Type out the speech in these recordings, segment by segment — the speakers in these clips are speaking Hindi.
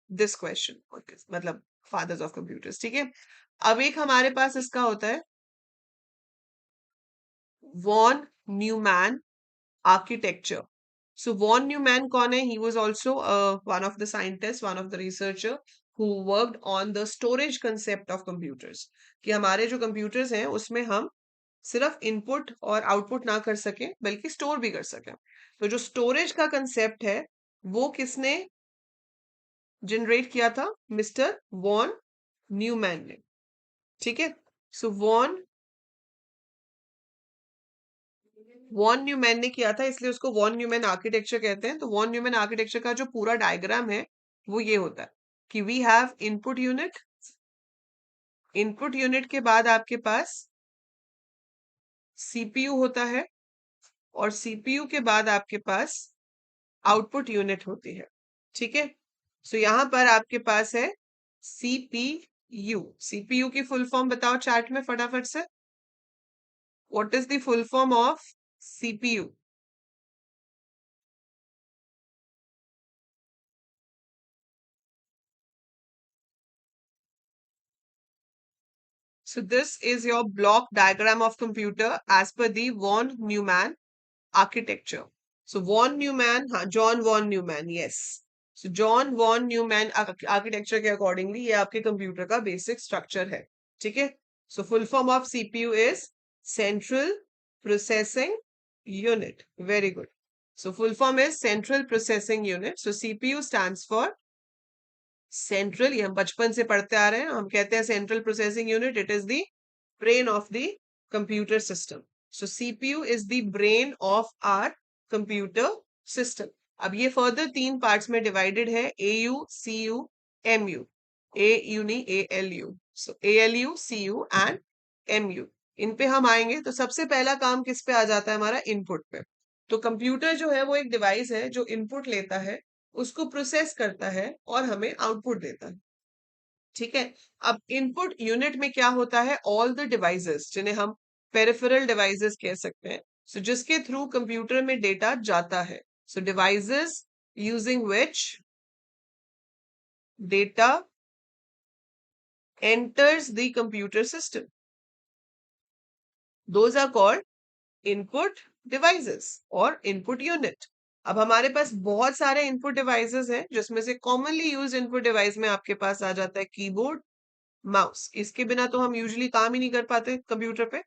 दिस क्वेश्चन, मतलब फादर्स ऑफ कंप्यूटर्स, ठीक है। अब एक हमारे पास इसका होता है von Neumann architecture. So von Neumann कौन है? He was also one of the scientists, one of the researcher who worked on the storage concept of computers. कि हमारे जो computers हैं उसमें हम सिर्फ इनपुट और आउटपुट ना कर सकें बल्कि स्टोर भी कर सकें। तो जो स्टोरेज का कंसेप्ट है वो किसने जनरेट किया था? मिस्टर वॉन न्यूमैन ने, ठीक है। सो वॉन न्यूमैन ने किया था, इसलिए उसको वॉन न्यूमैन आर्किटेक्चर कहते हैं। तो वॉन न्यूमैन आर्किटेक्चर का जो पूरा डायग्राम है वो ये होता है कि we have input unit, input unit के बाद आपके पास सीपीयू होता है और सीपीयू के बाद आपके पास आउटपुट यूनिट होती है, ठीक है। सो यहां पर आपके पास है सीपीयू। सीपीयू की फुल फॉर्म बताओ चैट में फटाफट से। What is the full form of CPU? So this is your block diagram of computer as per the von Neumann architecture. So von Neumann, हाँ, John von Neumann, yes. So John von Neumann architecture के accordingly ये आपके कंप्यूटर का बेसिक स्ट्रक्चर है, ठीक है। So full form of CPU is Central Processing Unit. Very good. So full form is Central Processing Unit. So CPU stands for central, ये हम बचपन से पढ़ते आ रहे हैं, हम कहते हैं central processing unit. It is the brain of the computer system. So CPU is the brain of our computer system. अब ये फर्दर तीन पार्ट्स में डिवाइडेड है, A U, C U, M U. A U नहीं, A L U. So A L U, C U and M U. इन पे हम आएंगे। तो सबसे पहला काम किस पे आ जाता है? हमारा इनपुट पे। तो कंप्यूटर जो है वो एक डिवाइस है जो इनपुट लेता है, उसको प्रोसेस करता है और हमें आउटपुट देता है, ठीक है। अब इनपुट यूनिट में क्या होता है? ऑल द डिवाइसेस, जिन्हें हम पेरिफेरल डिवाइसेस कह सकते हैं, सो जिसके थ्रू कंप्यूटर में डेटा जाता है। So devices using which data enters the computer system, those are called input devices और इनपुट यूनिट। अब हमारे पास बहुत सारे इनपुट डिवाइसेस हैं जिसमें से कॉमनली यूज इनपुट डिवाइस में आपके पास आ जाता है कीबोर्ड, माउस। इसके बिना तो हम यूजुअली काम ही नहीं कर पाते कंप्यूटर पे।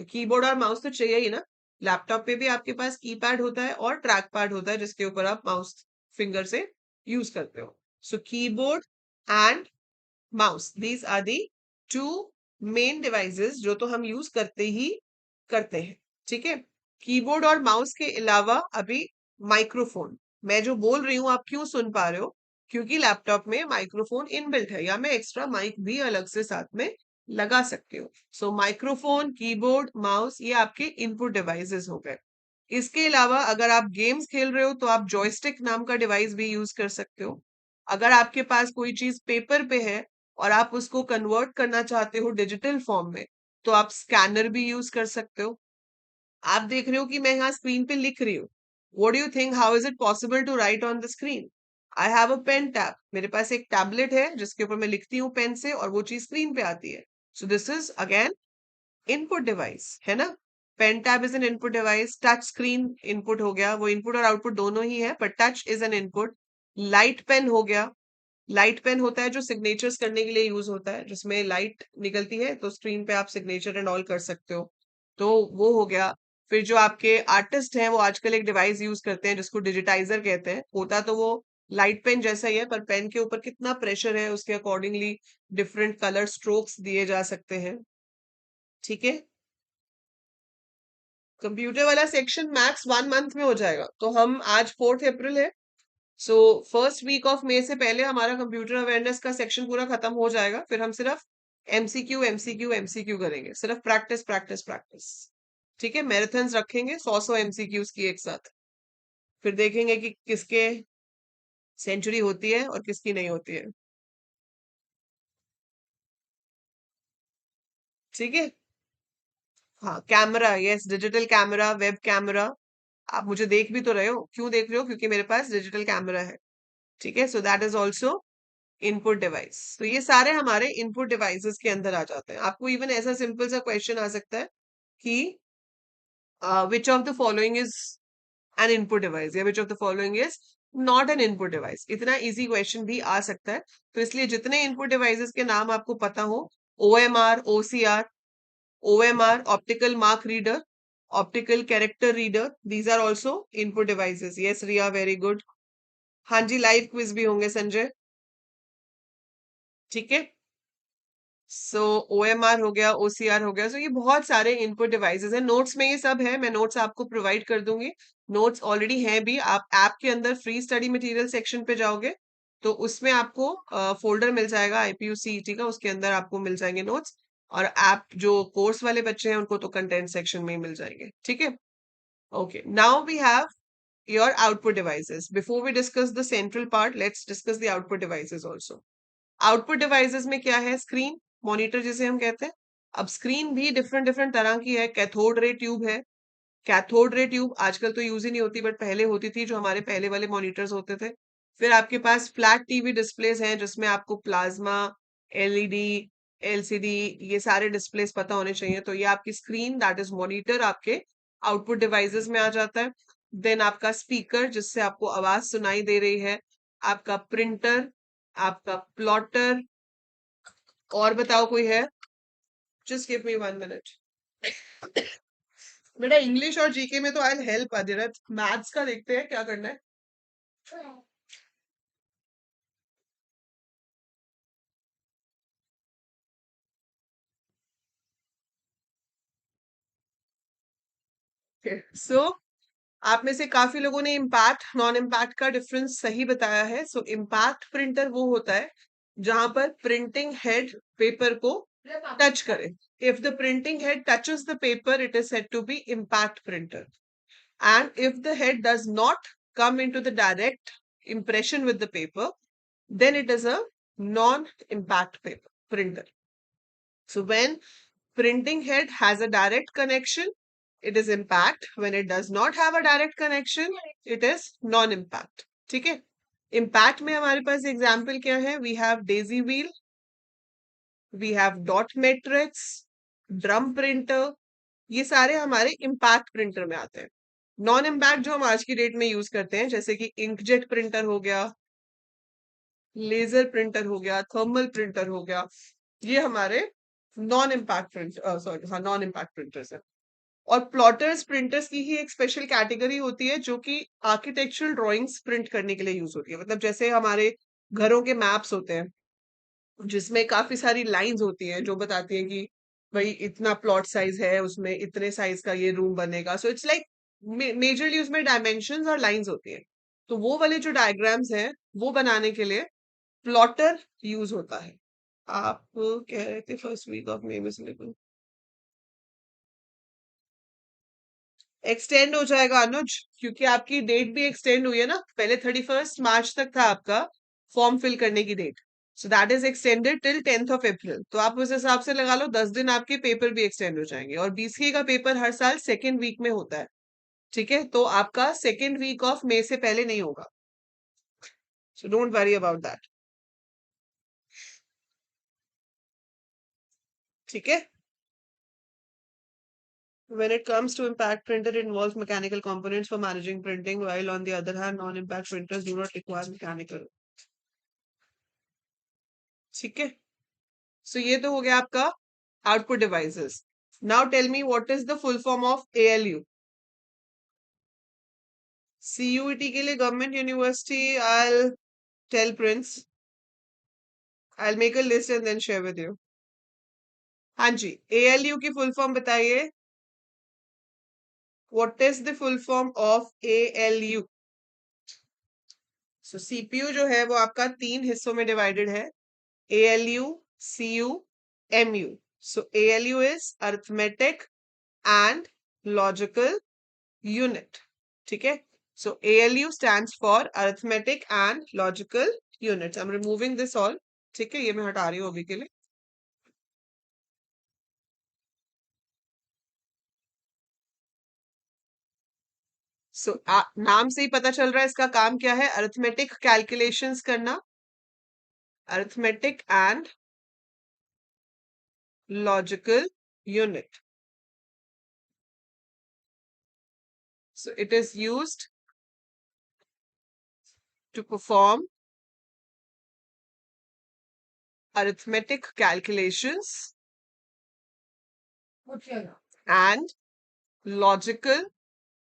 कीबोर्ड और माउस तो चाहिए ही ना। लैपटॉप पे भी आपके पास कीपैड होता है और ट्रैक पैड होता है जिसके ऊपर आप माउस फिंगर से यूज करते हो। So keyboard and mouse, these are the two main devices जो तो हम यूज करते ही करते हैं, ठीक है। कीबोर्ड और माउस के अलावा अभी माइक्रोफोन, मैं जो बोल रही हूँ आप क्यों सुन पा रहे हो? क्योंकि लैपटॉप में माइक्रोफोन इनबिल्ट है, या मैं एक्स्ट्रा माइक भी अलग से साथ में लगा सकती हूँ। सो माइक्रोफोन, कीबोर्ड, माउस ये आपके इनपुट डिवाइसेस हो गए। इसके अलावा अगर आप गेम्स खेल रहे हो तो आप जॉयस्टिक नाम का डिवाइस भी यूज कर सकते हो। अगर आपके पास कोई चीज पेपर पे है और आप उसको कन्वर्ट करना चाहते हो डिजिटल फॉर्म में, तो आप स्कैनर भी यूज कर सकते हो। आप देख रहे हो कि मैं यहाँ स्क्रीन पे लिख रही हूँ। What do you think, how is it possible to write on the screen? I have a pen tab, मेरे पास एक टैबलेट है जिसके ऊपर मैं लिखती हूँ पेन से और वो चीज स्क्रीन पे आती है। So this is again input device, है ना। Pen tab is an input device. Touch screen input हो गया, वो इनपुट और आउटपुट दोनों ही है, पर touch is an input. Light pen हो गया, लाइट पेन होता है जो सिग्नेचर्स करने के लिए यूज होता है, जिसमें लाइट निकलती है तो स्क्रीन पे आप सिग्नेचर एंड ऑल कर सकते हो, तो वो हो गया। फिर जो आपके आर्टिस्ट हैं वो आजकल एक डिवाइस यूज करते हैं जिसको डिजिटाइजर कहते हैं। होता तो वो लाइट पेन जैसा ही है, पर पेन के ऊपर कितना प्रेशर है उसके अकॉर्डिंगली डिफरेंट कलर स्ट्रोक्स दिए जा सकते हैं, ठीक है। कंप्यूटर वाला सेक्शन मैक्स 1 मंथ में हो जाएगा। तो हम आज 4 अप्रैल है, so first week of May से पहले हमारा कंप्यूटर अवेयरनेस का सेक्शन पूरा खत्म हो जाएगा। फिर हम सिर्फ एमसीक्यू एमसीक्यू एमसीक्यू करेंगे, सिर्फ प्रैक्टिस प्रैक्टिस प्रैक्टिस, ठीक है। मैराथन्स रखेंगे 100 एमसीक्यूज की एक साथ। फिर देखेंगे कि किसके सेंचुरी होती है और किसकी नहीं होती है, ठीक है। हाँ, camera, yes, digital camera, web camera. आप मुझे देख भी तो रहे हो, क्यों देख रहे हो? क्योंकि मेरे पास डिजिटल कैमरा है, ठीक है, सो that is also input device. तो ये सारे हमारे इनपुट डिवाइसेस के अंदर आ जाते हैं। आपको इवन ऐसा सिंपल सा क्वेश्चन आ सकता है कि which of the following is an input device या which of the following is not an input device. इतना इजी क्वेश्चन भी आ सकता है। तो इसलिए जितने इनपुट डिवाइसेस के नाम आपको पता हो, OMR, OCR, OMR, optical mark reader, optical character reader, these are also input devices. Yes Riya, very good. हाँ जी, लाइव क्विज भी होंगे संजय। ठीक है, सो OMR हो गया, OCR हो गया। सो ये बहुत सारे इनपुट डिवाइसेस हैं। नोट्स में ये सब है, मैं नोट्स आपको प्रोवाइड कर दूंगी। नोट्स ऑलरेडी हैं भी। आप ऐप के अंदर फ्री स्टडी मटेरियल सेक्शन पे जाओगे तो उसमें आपको फोल्डर मिल जाएगा IPU CET का, उसके अंदर आपको मिल जाएंगे नोट्स। और ऐप जो कोर्स वाले बच्चे हैं उनको तो कंटेंट सेक्शन में ही मिल जाएंगे। ठीक है, okay. Now we have your output devices. Before we discuss the central part, let's discuss the output devices also. Output devices में क्या है? स्क्रीन, मॉनिटर जिसे हम कहते हैं। अब स्क्रीन भी डिफरेंट डिफरेंट तरह की है। कैथोड रे ट्यूब है। कैथोड रे ट्यूब आजकल तो यूज ही नहीं होती, बट पहले होती थी, जो हमारे पहले वाले मॉनिटर्स होते थे। फिर आपके पास फ्लैट टीवी डिस्प्लेस हैं, जिसमें आपको प्लाज्मा, LED, LCD, ये सारे डिस्प्लेस पता होने चाहिए। तो ये आपकी स्क्रीन, दैट इज मॉनिटर, आपके आउटपुट डिवाइसेस में आ जाता है। देन आपका स्पीकर, जिससे आपको आवाज सुनाई दे रही है। आपका प्रिंटर, आपका प्लॉटर। और बताओ कोई है? Just give me 1 minute. बेटा इंग्लिश और GK में तो आई हेल्प अधिरथ, मैथ्स का देखते हैं क्या करना है। सो आप में से काफी लोगों ने इम्पैक्ट नॉन इम्पैक्ट का डिफरेंस सही बताया है। सो इम्पैक्ट प्रिंटर वो होता है जहां पर प्रिंटिंग हेड पेपर को टच करे। If the printing head touches the paper, it is said to be impact printer. And if the head does not come into the direct impression with the paper, then it is a non-impact paper printer. So when printing head has a direct connection, it is impact. When it does not have a direct connection, it is non-impact. ठीक है, impact में हमारे पास एग्जाम्पल क्या है? We have daisy wheel, we have dot matrix, drum printer, ये सारे हमारे इम्पैक्ट प्रिंटर में आते हैं। नॉन इम्पैक्ट जो हम आज की डेट में यूज करते हैं, जैसे कि इंकजेट प्रिंटर हो गया, लेजर प्रिंटर हो गया, थर्मल प्रिंटर हो गया, ये हमारे नॉन इम्पैक्ट प्रिंटर, सॉरी हाँ, नॉन इम्पैक्ट प्रिंटर्स है। और प्लॉटर्स प्रिंटर्स की ही एक स्पेशल कैटेगरी होती है, जो कि आर्किटेक्चरल ड्राइंग्स प्रिंट करने के लिए यूज होती है। मतलब जैसे हमारे घरों के मैप्स होते हैं, जिसमें काफी सारी लाइंस होती हैं जो बताती हैं कि भाई इतना प्लॉट साइज है, उसमें इतने साइज का ये रूम बनेगा। सो इट्स लाइक मेजरली उसमें डायमेंशंस और लाइंस होती हैं। तो वो वाले जो डायग्राम्स हैं वो बनाने के लिए प्लॉटर यूज होता है। आप कह रहे थे फर्स्ट वीक ऑफ मई में सिलेबस एक्सटेंड हो जाएगा अनुज, क्योंकि आपकी डेट भी एक्सटेंड हुई है ना। पहले 31 मार्च तक था आपका फॉर्म फिल करने की date. So that is extended till 10 April. तो आप उस हिसाब से लगा लो 10 दिन आपके पेपर भी एक्सटेंड हो जाएंगे। और BCA का पेपर हर साल सेकेंड वीक में होता है। ठीक है, तो आपका सेकेंड वीक ऑफ मई से पहले नहीं होगा। So don't worry about that. ठीक है, when it comes to impact printer, it involves mechanical components for managing printing, while on the other hand non-impact printers do not require mechanical। ठीक है, सो ये तो हो गया आपका output devices. Now tell me what is the full form of ALU? CUET के लिए government university. I tell Prince, I make a list and then share with you. हाँ जी, ALU की फुल फॉर्म बताइए। What is the full form of ALU? So CPU जो है वो आपका 3 हिस्सों में डिवाइडेड है, ALU, CU, MU। So ALU is arithmetic and logical unit। ठीक है, so ALU stands for arithmetic and logical units। I'm removing this all। ठीक है, ये मैं हटा रही हूँ अभी के लिए। सो नाम से ही पता चल रहा है इसका काम क्या है, अरिथमेटिक कैलकुलेशंस करना, arithmetic and logical unit. So it is used to perform arithmetic calculations and logical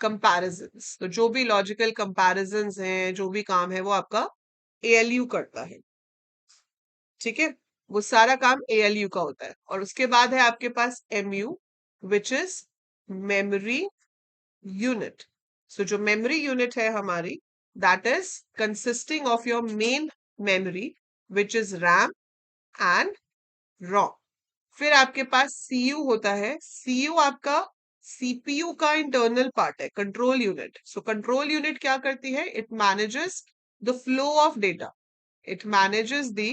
comparisons. तो जो भी लॉजिकल comparisons हैं, जो भी काम है वो आपका ALU करता है. ठीक है, वो सारा काम ALU का होता है. और उसके बाद है आपके पास MU, which is memory unit. So जो memory unit है हमारी, that is consisting of your main memory, which is RAM and ROM. फिर आपके पास CU होता है. CU आपका CPU का इंटरनल पार्ट है, control unit. So control unit क्या करती है, it manages the flow of data, it manages the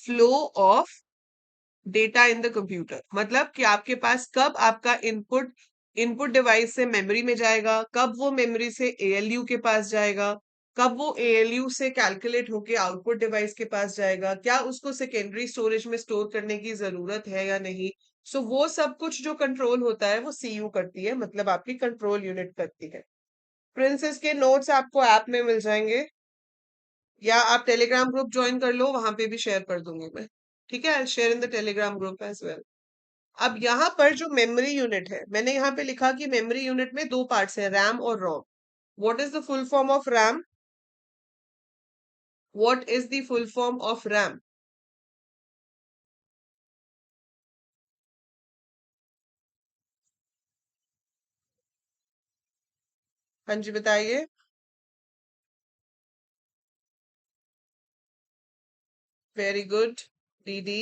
flow of data in the computer. मतलब कि आपके पास कब आपका इनपुट इनपुट डिवाइस से मेमोरी में जाएगा, कब वो मेमोरी से ALU के पास जाएगा, कब वो ALU से कैलकुलेट होके आउटपुट डिवाइस के पास जाएगा, क्या उसको सेकेंडरी स्टोरेज में स्टोर करने की जरूरत है या नहीं. सो वो सब कुछ जो कंट्रोल होता है वो CU करती है, मतलब आपकी कंट्रोल यूनिट करती है. प्रिंसेस के नोट्स आपको ऐप में मिल जाएंगे, या आप टेलीग्राम ग्रुप ज्वाइन कर लो, वहां पे भी शेयर कर दूंगी मैं. ठीक है, I share in the Telegram group as well. अब यहाँ पर जो मेमोरी यूनिट है, मैंने यहाँ पे लिखा कि मेमोरी यूनिट में दो पार्ट्स हैं, रैम और ROM. What is the full form of RAM? What is the full form of RAM? हाँ जी बताइए. Very good DD.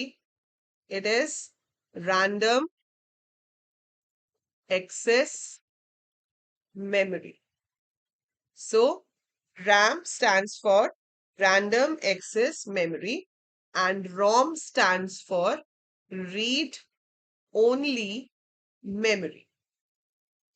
It is random access memory. So RAM stands for random access memory and ROM stands for read only memory.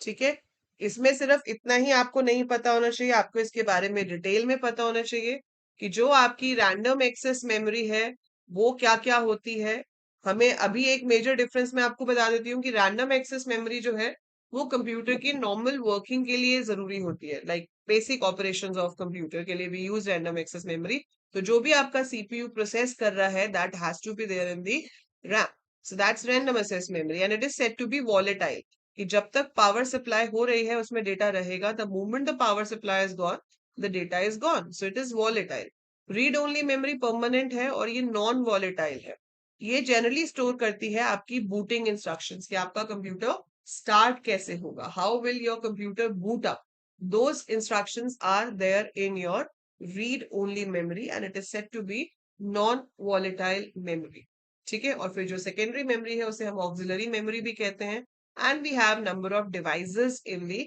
ठीक है, इसमें सिर्फ इतना ही आपको नहीं पता होना चाहिए, आपको इसके बारे में डिटेल में पता होना चाहिए कि जो आपकी रैंडम एक्सेस मेमोरी है वो क्या क्या होती है. हमें अभी एक मेजर डिफरेंस मैं आपको बता देती हूँ कि रैंडम एक्सेस मेमोरी जो है वो कंप्यूटर की नॉर्मल वर्किंग के लिए जरूरी होती है, like basic operations of computer के लिए भी यूज रैंडम एक्सेस मेमोरी. तो जो भी आपका CPU प्रोसेस कर रहा है that has to be there in the RAM. So that's random access memory and it is said to be volatile, कि जब तक पावर सप्लाई हो रही है उसमें डेटा रहेगा. The moment the power supply is gone, the data is gone. So it is volatile. Read only memory permanent है और ये नॉन वॉलेटाइल है. ये जनरली स्टोर करती है आपकी बूटिंग इंस्ट्रक्शंस, कि आपका कंप्यूटर स्टार्ट कैसे होगा, how will your computer boot up. Those instructions are there in your read only memory and it is said to be non volatile memory. ठीक है, और फिर जो सेकेंडरी मेमोरी है उसे हम ऑक्सिलरी मेमोरी भी कहते हैं. And we have number of devices in the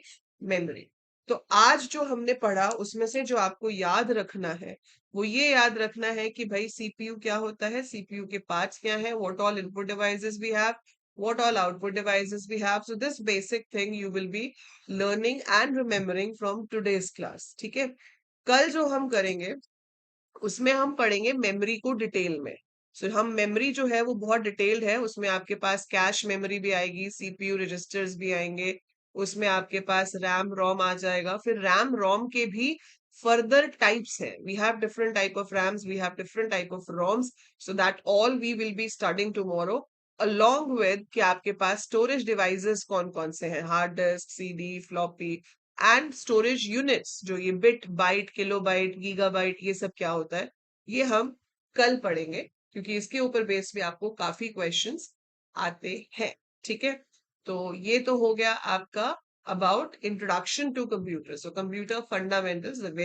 memory. तो आज जो हमने पढ़ा उसमें से जो आपको याद रखना है वो ये याद रखना है कि भाई CPU क्या होता है, CPU के पार्ट्स क्या हैं, what all input devices we have, what all output devices we have. So this basic thing you will be learning and remembering from today's class. ठीक है, कल जो हम करेंगे उसमें हम पढ़ेंगे मेमोरी को डिटेल में. सो हम मेमोरी जो है वो बहुत डिटेल्ड है, उसमें आपके पास कैश मेमोरी भी आएगी, CPU रजिस्टर्स भी आएंगे, उसमें आपके पास रैम रोम आ जाएगा. फिर रैम रोम के भी फर्दर टाइप्स है, we have different type of RAMs, we have different type of ROMs. So that all we will be studying tomorrow, along with कि आपके पास स्टोरेज डिवाइसेस कौन कौन से हैं, hard disk, CD, floppy and storage units, जो ये बिट बाइट किलोबाइट गीगाबाइट ये सब क्या होता है, ये हम कल पढ़ेंगे, क्योंकि इसके ऊपर बेस पे आपको काफी क्वेश्चंस आते हैं. ठीक है, तो ये तो हो गया आपका about introduction to computer. So computer fundamentals.